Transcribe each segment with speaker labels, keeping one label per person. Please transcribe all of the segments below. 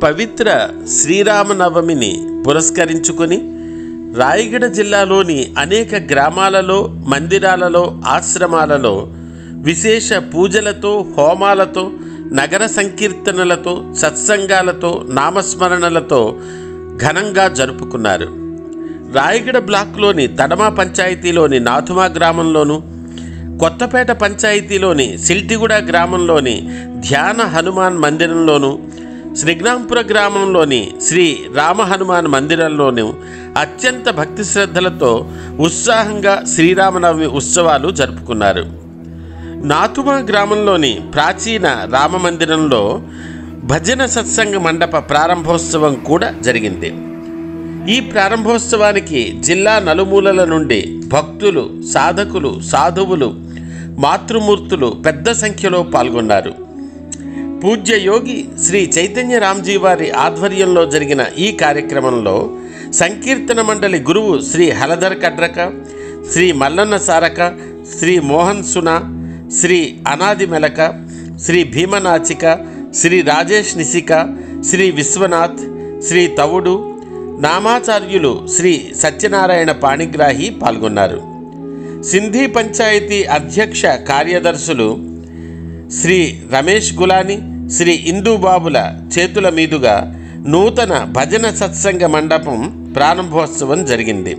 Speaker 1: పవిత్ర శ్రీరామనవమిని పురస్కరించుకొని రాయగడ జిల్లాలోని అనేక గ్రామాలలో, మందిరాలలో, ఆశ్రమాలలో విశేష పూజలతో, హోమాలతో, నగర సంకీర్తనలతో, సత్సంగాలతో, నామస్మరణలతో ఘనంగా జరుపుకున్నారు. రాయగడ బ్లాక్లోని తడమా పంచాయతీలోని నాథుమా గ్రామంలోను, కొత్తపేట పంచాయతీలోని సిల్టిగూడ గ్రామంలోని ధ్యాన హనుమాన్ మందిరంలోను, శ్రీగ్రాంపుర గ్రామంలోని శ్రీ రామ హనుమాన్ మందిరంలోను అత్యంత భక్తి శ్రద్ధలతో ఉత్సాహంగా శ్రీరామనవమి ఉత్సవాలు జరుపుకున్నారు. నాథుమా గ్రామంలోని ప్రాచీన రామ మందిరంలో భజన సత్సంగ మండప ప్రారంభోత్సవం కూడా జరిగింది. ఈ ప్రారంభోత్సవానికి జిల్లా నలుమూలల నుండి భక్తులు, సాధకులు, సాధువులు, మాతృమూర్తులు పెద్ద సంఖ్యలో పాల్గొన్నారు. పూజ్య యోగి శ్రీ చైతన్య రామ్జీ వారి ఆధ్వర్యంలో జరిగిన ఈ కార్యక్రమంలో సంకీర్తన మండలి గురువు శ్రీ హలధర్ కడ్రక, శ్రీ మల్లన్న సారక, శ్రీ మోహన్ సునా, శ్రీ అనాది మెలక, శ్రీ భీమనాచిక, శ్రీ రాజేష్ నిసిక, శ్రీ విశ్వనాథ్, శ్రీ తవుడు, నామాచార్యులు శ్రీ సత్యనారాయణ పాణిగ్రాహి పాల్గొన్నారు. సింధీ పంచాయతీ అధ్యక్ష కార్యదర్శులు శ్రీ రమేష్ గులాని, శ్రీ ఇందుబాబుల చేతుల మీదుగా నూతన భజన సత్సంగ మండపం ప్రారంభోత్సవం జరిగింది.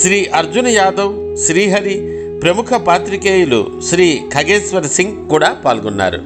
Speaker 1: శ్రీ అర్జున యాదవ్, శ్రీహరి, ప్రముఖ పాత్రికేయులు శ్రీ ఖగేశ్వర్ సింగ్ కూడా పాల్గొన్నారు.